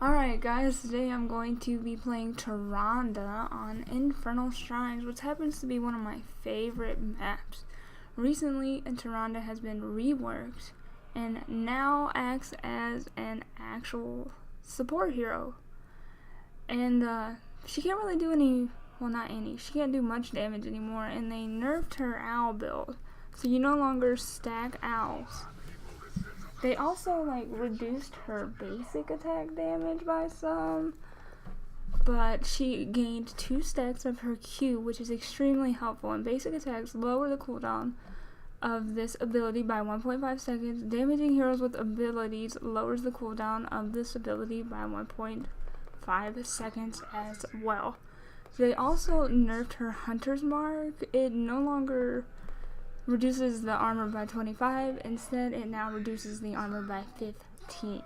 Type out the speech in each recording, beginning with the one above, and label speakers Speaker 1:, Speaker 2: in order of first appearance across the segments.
Speaker 1: Alright guys, today I'm going to be playing Tyrande on Infernal Shrines, which happens to be one of my favorite maps. Recently, Tyrande has been reworked and now acts as an actual support hero. And she can't really do any, well not any, she can't do much damage anymore, and they nerfed her owl build. So you no longer stack owls. They also reduced her basic attack damage by some, but she gained 2 stacks of her Q, which is extremely helpful, and basic attacks lower the cooldown of this ability by 1.5 seconds. Damaging heroes with abilities lowers the cooldown of this ability by 1.5 seconds as well. They also nerfed her Hunter's Mark. It no longer reduces the armor by 25, instead it now reduces the armor by 15.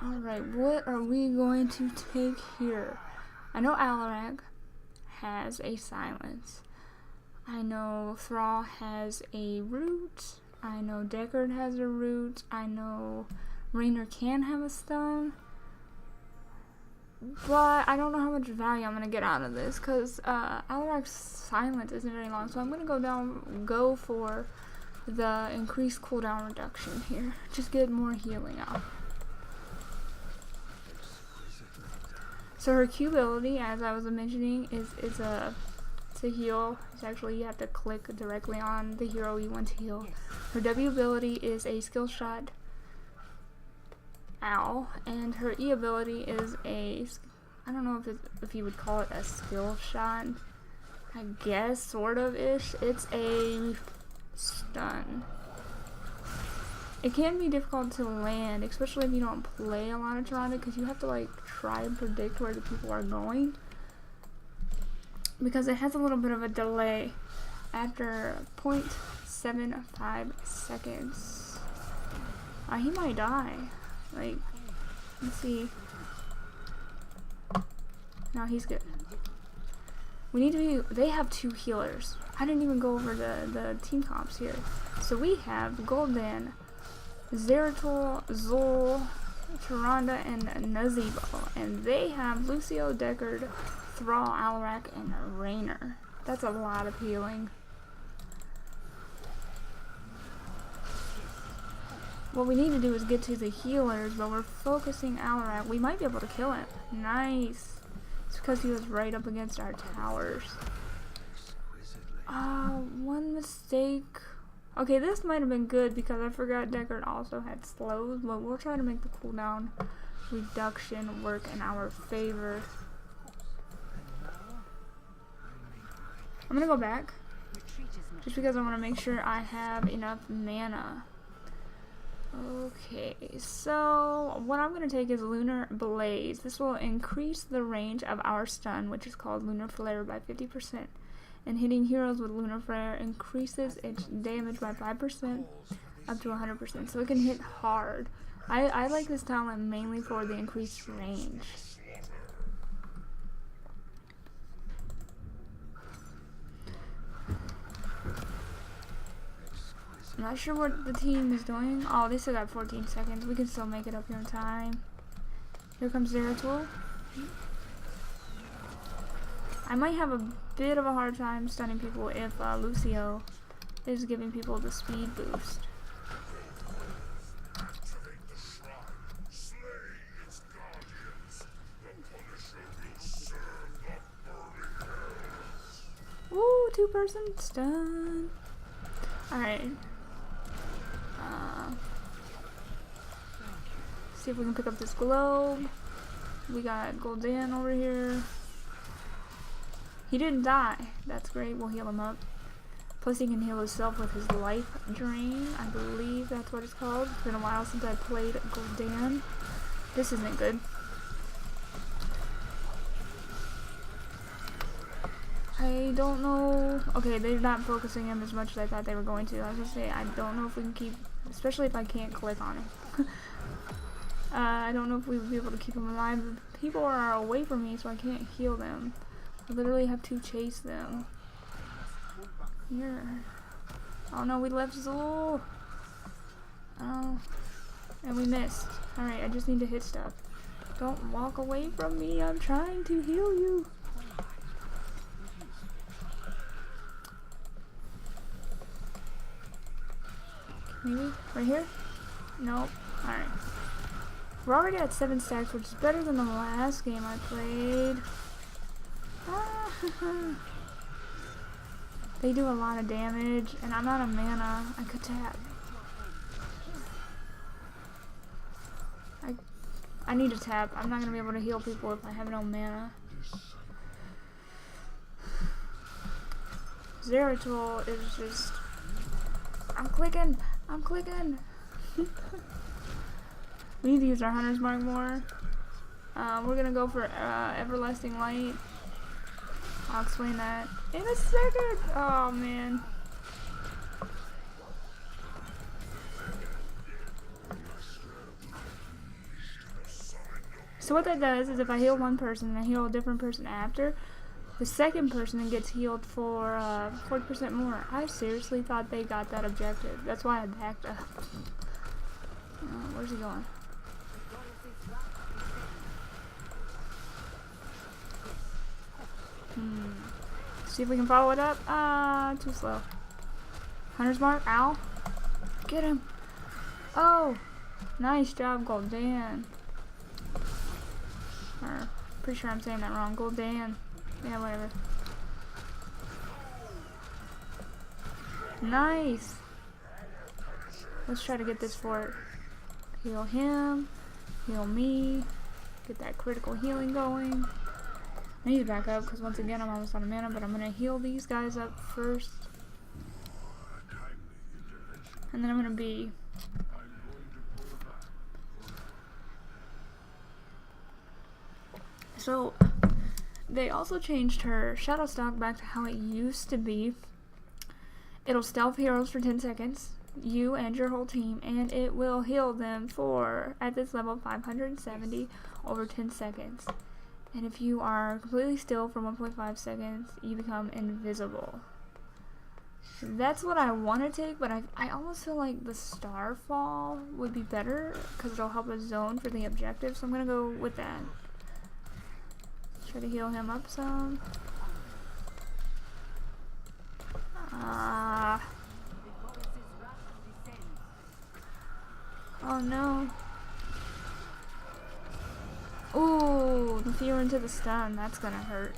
Speaker 1: Alright, what are we going to take here? I know Alarak has a silence. I know Thrall has a root. I know Deckard has a root. I know Raynor can have a stun. But I don't know how much value I'm going to get out of this, because Alarak's silence isn't very long, so I'm going to go for the increased cooldown reduction here. Just get more healing out. So her Q ability, as I was mentioning, is a to heal. It's actually, you have to click directly on the hero you want to heal. Her W ability is a skill shot owl, and her E ability is a, I don't know if you would call it a skill shot, I guess, sort of ish. It's a stun. It can be difficult to land, especially if you don't play a lot of Tyrande, because you have to try and predict where the people are going, because it has a little bit of a delay after 0.75 seconds. He might die. Let's see. No, he's good. We need to be, they have 2 healers. I didn't even go over the team comps here. So we have Gul'dan, Zeratul, Zul, Tyrande, and Nazeebo. And they have Lucio, Deckard, Thrall, Alarak, and Raynor. That's a lot of healing. What we need to do is get to the healers, but we're focusing Alarak. We might be able to kill him. Nice. It's because he was right up against our towers. One mistake. Okay, this might have been good because I forgot Deckard also had slows, but we'll try to make the cooldown reduction work in our favor. I'm gonna go back just because I want to make sure I have enough mana. Okay, so what I'm going to take is Lunar Blaze. This will increase the range of our stun, which is called Lunar Flare, by 50%. And hitting heroes with Lunar Flare increases its damage by 5% up to 100%. So it can hit hard. I like this talent mainly for the increased range. I'm not sure what the team is doing. Oh, they still got 14 seconds. We can still make it up here in time. Here comes Zeratul. I might have a bit of a hard time stunning people if Lucio is giving people the speed boost. Woo, 2-person stun. Alright. See if we can pick up this globe. We got Gul'dan over here. He didn't die. That's great. We'll heal him up. Plus he can heal himself with his life drain. I believe that's what it's called. It's been a while since I played Gul'dan. This isn't good. I don't know. Okay, they're not focusing him as much as I thought they were going to. I was gonna say, I don't know if we can keep, especially if I can't click on him. I don't know if we would be able to keep him alive. People are away from me, so I can't heal them. I literally have to chase them. Here. Oh no, we left Zul. Oh. And we missed. Alright, I just need to hit stuff. Don't walk away from me. I'm trying to heal you. Maybe? Right here? Nope. Alright. We're already at 7 stacks, which is better than the last game I played. They do a lot of damage, and I'm out of mana. I could tap. I need to tap. I'm not going to be able to heal people if I have no mana. Zeratul is just... I'm clicking! I'm clicking! We need to use our Hunter's Mark more. We're gonna go for Everlasting Light. I'll explain that in a second. Oh man. So what that does is if I heal one person and I heal a different person after, the second person then gets healed for 40% more. I seriously thought they got that objective. That's why I backed up. Where's he going? See if we can follow it up. Too slow. Hunter's Mark, ow. Get him. Oh, nice job, Goldan. Or, pretty sure I'm saying that wrong. Goldan. Yeah, whatever. Nice. Let's try to get this fort. Heal him. Heal me. Get that critical healing going. I need to back up because once again I'm almost out of mana, but I'm going to heal these guys up first. And then I'm going to be... So, they also changed her Shadow Stock back to how it used to be. It'll stealth heroes for 10 seconds, you and your whole team, and it will heal them for, at this level, 570 over 10 seconds. And if you are completely still for 1.5 seconds, you become invisible. That's what I want to take, but I almost feel like the Starfall would be better because it'll help us zone for the objective, so I'm going to go with that. Try to heal him up some. Oh no. Ooh, the fear into the stun, that's gonna hurt.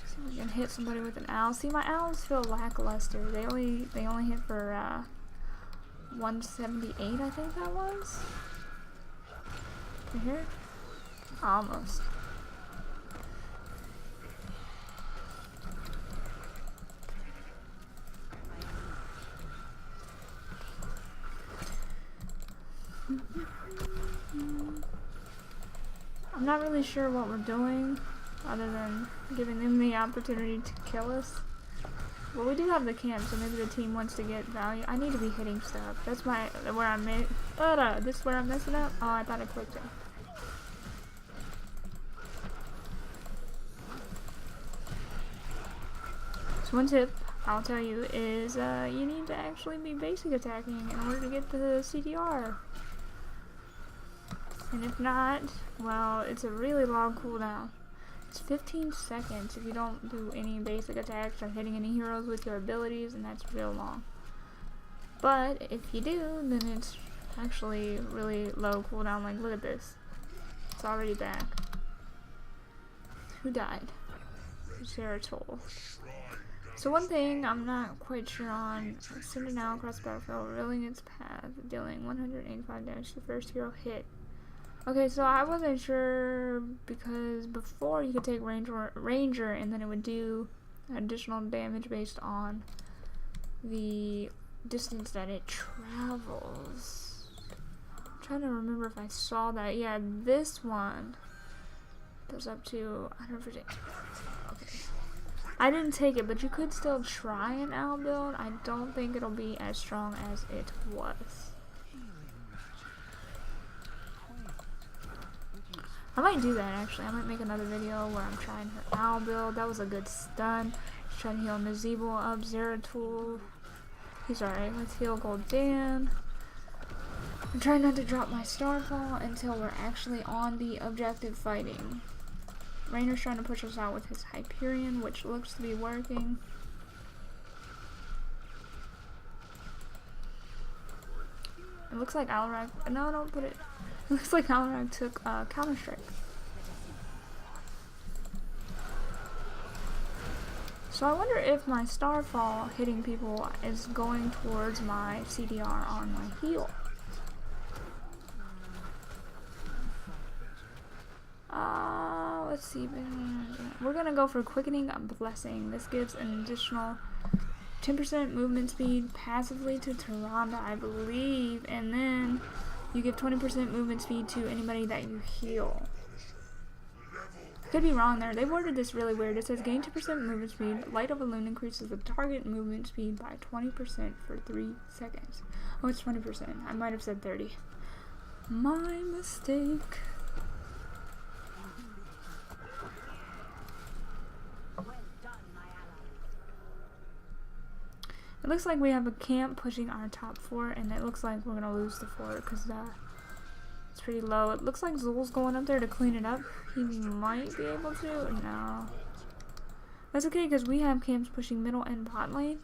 Speaker 1: See if we can hit somebody with an owl. See, my owls feel lackluster. They only hit for 178, I think that was. Right here? Almost. I'm not really sure what we're doing other than giving them the opportunity to kill us. Well, we do have the camp, so maybe the team wants to get value. I need to be hitting stuff. That's where I'm this is where I'm messing up. Oh, I thought I clicked it. So one tip I'll tell you is you need to actually be basic attacking in order to get the CTR. And if not, well, it's a really long cooldown. It's 15 seconds if you don't do any basic attacks or hitting any heroes with your abilities, and that's real long. But if you do, then it's actually really low cooldown. Like, look at this. It's already back. Who died? Zeratul. So one thing I'm not quite sure on, send it now across the battlefield, revealing its path, dealing 185 damage to the first hero hit. Okay, so I wasn't sure because before you could take Ranger and then it would do additional damage based on the distance that it travels. I'm trying to remember if I saw that. Yeah, this one goes up to 150. Okay. I didn't take it, but you could still try an owl build. I don't think it'll be as strong as it was. I might do that actually. I might make another video where I'm trying her owl build. That was a good stun. Just trying to heal Nazebo up, Zeratul. He's alright. Let's heal Goldan. I'm trying not to drop my Starfall until we're actually on the objective fighting. Rainer's trying to push us out with his Hyperion, which looks to be working. It looks like Alarak. No, don't put it. It looks like Alarak took Counter Strike. So I wonder if my Starfall hitting people is going towards my CDR on my heal. Let's see. We're gonna go for Quickening Blessing. This gives an additional 10% movement speed passively to Tyrande, I believe, and then you give 20% movement speed to anybody that you heal. Could be wrong there. They worded this really weird. It says gain 2% movement speed. Light of a Balloon increases the target movement speed by 20% for 3 seconds. Oh, it's 20%. I might have said 30. My mistake. It looks like we have a camp pushing our top fort, and it looks like we're gonna lose the fort because it's pretty low. It looks like Zul's going up there to clean it up. He might be able to. No. That's okay because we have camps pushing middle and bot lane.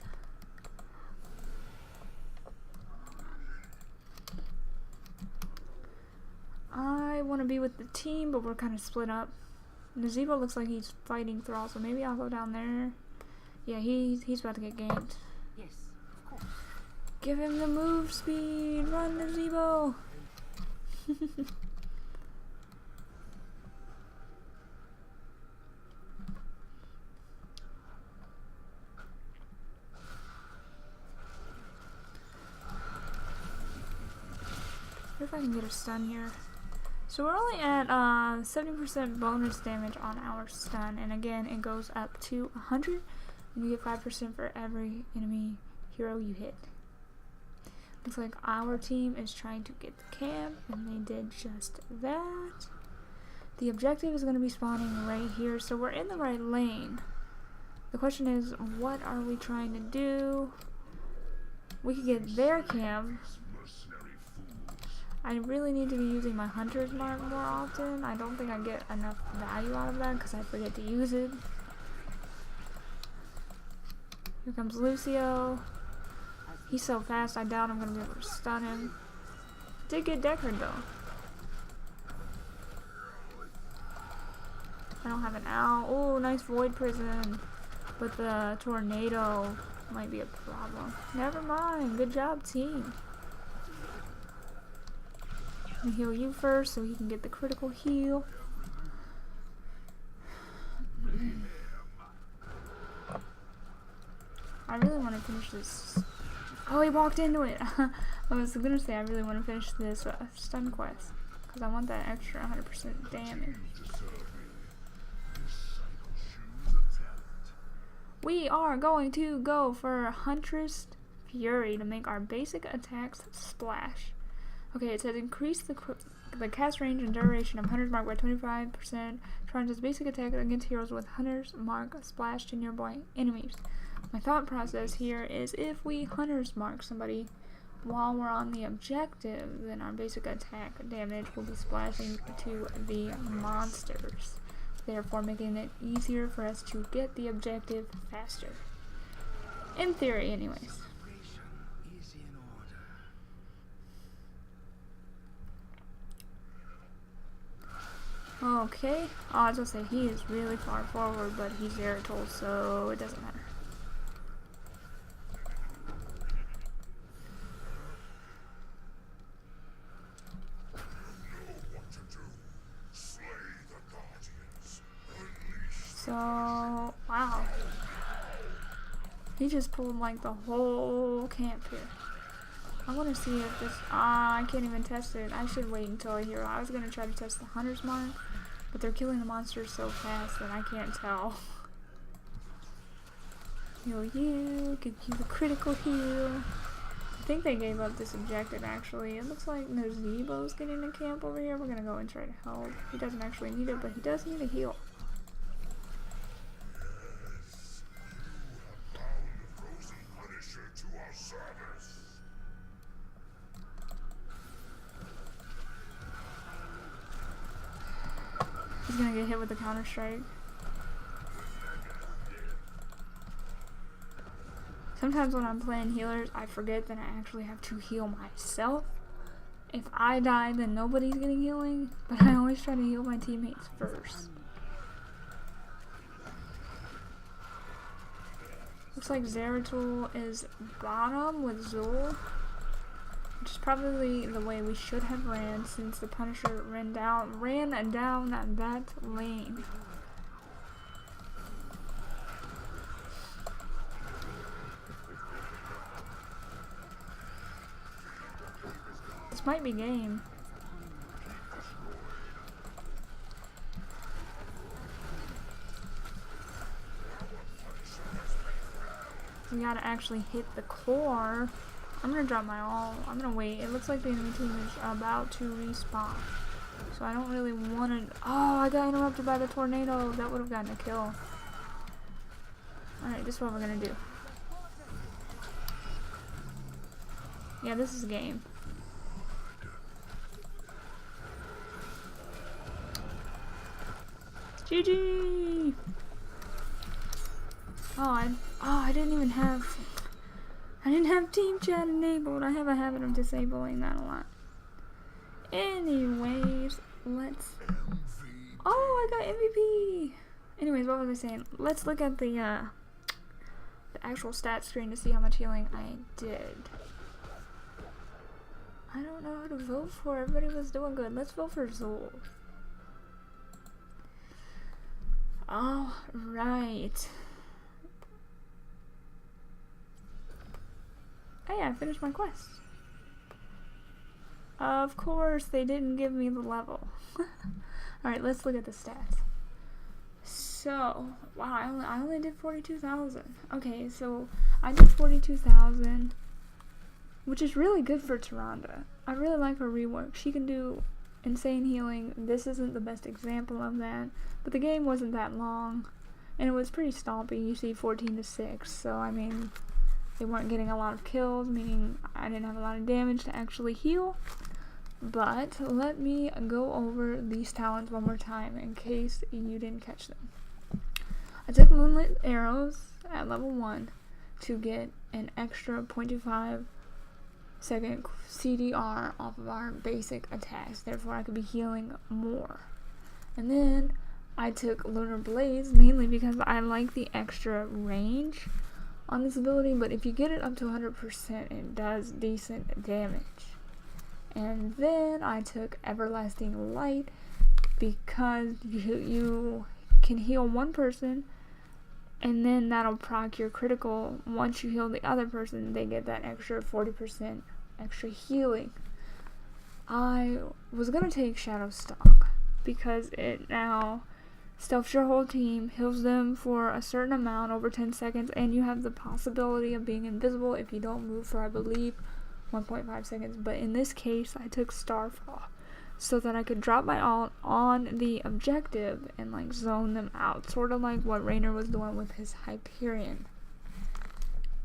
Speaker 1: I want to be with the team, but we're kind of split up. Nazebo looks like he's fighting Thrall, so maybe I'll go down there. Yeah, he's about to get ganked. Give him the move speed! Run, Nazebo! If I can get a stun here. So we're only at 70% bonus damage on our stun, and again it goes up to 100, and you get 5% for every enemy hero you hit. Looks like our team is trying to get the camp, and they did just that. The objective is going to be spawning right here, so we're in the right lane. The question is, what are we trying to do? We could get their camp. I really need to be using my Hunter's Mark more often. I don't think I get enough value out of that because I forget to use it. Here comes Lucio. He's so fast, I doubt I'm going to be able to stun him. Did get Deckard though. I don't have an owl. Oh, nice Void Prison. But the tornado might be a problem. Never mind. Good job, team. I'm going to heal you first so he can get the critical heal. I really want to finish this. Oh, he walked into it. I was gonna say I really want to finish this stun quest because I want that extra 100% damage. We are going to go for Huntress Fury to make our basic attacks splash. Okay, it says increase the cast range and duration of Hunter's Mark by 25%. Charges basic attack against heroes with Hunter's Mark splash to nearby enemies. My thought process here is if we Hunter's Mark somebody while we're on the objective, then our basic attack damage will be splashing to the monsters, therefore making it easier for us to get the objective faster. In theory, anyways. Okay, I was gonna say he is really far forward, but he's Zeratul, so it doesn't matter. So, wow. He just pulled like the whole camp here. I want to see if this, I can't even test it. I should wait until I hear. I was going to try to test the Hunter's Mark, but they're killing the monsters so fast that I can't tell. Heal you, give you the critical heal. I think they gave up this objective actually. It looks like Nazebo's getting a camp over here. We're going to go and try to help. He doesn't actually need it, but he does need a heal. He's gonna get hit with the counter strike. Sometimes when I'm playing healers, I forget that I actually have to heal myself. If I die, then nobody's getting healing, but I always try to heal my teammates first. Looks like Zeratul is bottom with Zul, which is probably the way we should have ran since the Punisher ran down that lane. This might be game. We gotta actually hit the core. I'm gonna drop my ult. I'm gonna wait. It looks like the enemy team is about to respawn. So I don't really want to. Oh, I got interrupted by the tornado. That would have gotten a kill. Alright, this is what we're gonna do. Yeah, this is a game. GG! I didn't have team chat enabled. I have a habit of disabling that a lot. Anyways, let's... Oh, I got MVP! Anyways, what was I saying? Let's look at the actual stat screen to see how much healing I did. I don't know who to vote for. Everybody was doing good. Let's vote for Zul. Alright. Hey, I finished my quest. Of course, they didn't give me the level. Alright, let's look at the stats. So, wow, I only did 42,000. Okay, so I did 42,000, which is really good for Tyrande. I really like her rework. She can do insane healing. This isn't the best example of that, but the game wasn't that long, and it was pretty stompy. You see 14-6, so I mean, they weren't getting a lot of kills, meaning I didn't have a lot of damage to actually heal. But let me go over these talents one more time in case you didn't catch them. I took Moonlit Arrows at level 1 to get an extra 0.25 second CDR off of our basic attacks, therefore I could be healing more. And then I took Lunar Blaze mainly because I like the extra range on this ability, but if you get it up to 100%, it does decent damage. And then I took Everlasting Light because you can heal one person, and then that'll proc your critical. Once you heal the other person, they get that extra 40% extra healing. I was gonna take Shadow Stalk because it now stealths your whole team, heals them for a certain amount over 10 seconds, and you have the possibility of being invisible if you don't move for, I believe, 1.5 seconds. But in this case, I took Starfall so that I could drop my ult on the objective and like zone them out, sort of like what Raynor was doing with his Hyperion.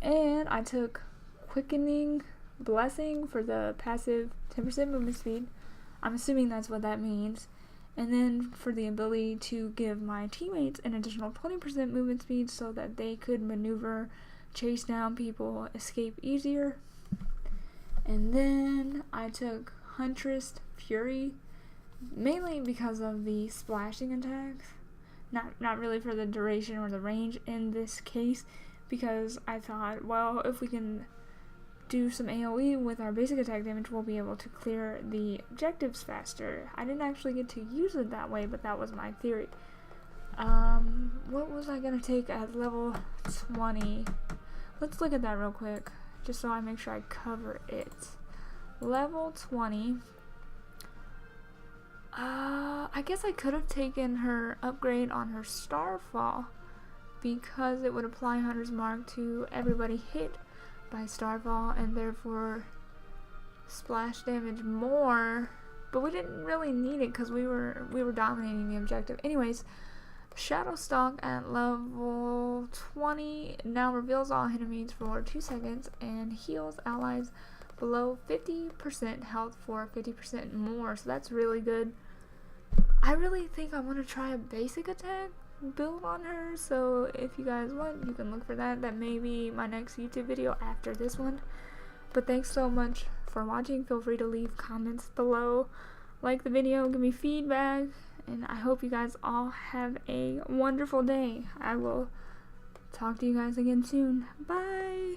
Speaker 1: And I took Quickening Blessing for the passive 10% movement speed. I'm assuming that's what that means. And then for the ability to give my teammates an additional 20% movement speed so that they could maneuver, chase down people, escape easier. And then I took Huntress Fury, mainly because of the splashing attacks. Not really for the duration or the range in this case, because I thought, well, if we can do some AoE with our basic attack damage, we'll be able to clear the objectives faster. I didn't actually get to use it that way, but that was my theory. What was I gonna take at level 20? Let's look at that real quick, just so I make sure I cover it. Level 20. I guess I could have taken her upgrade on her Starfall because it would apply Hunter's Mark to everybody hit by Starfall and therefore splash damage more, but we didn't really need it because we were dominating the objective. Anyways, Shadow Stalk at level 20 now reveals all enemies for 2 seconds and heals allies below 50% health for 50% more, so that's really good. I really think I want to try a basic attack build on her, so if you guys want, you can look for that. That may be my next YouTube video after this one. But thanks so much for watching. Feel free to leave comments below, like the video, give me feedback, and I hope you guys all have a wonderful day. I will talk to you guys again soon. Bye!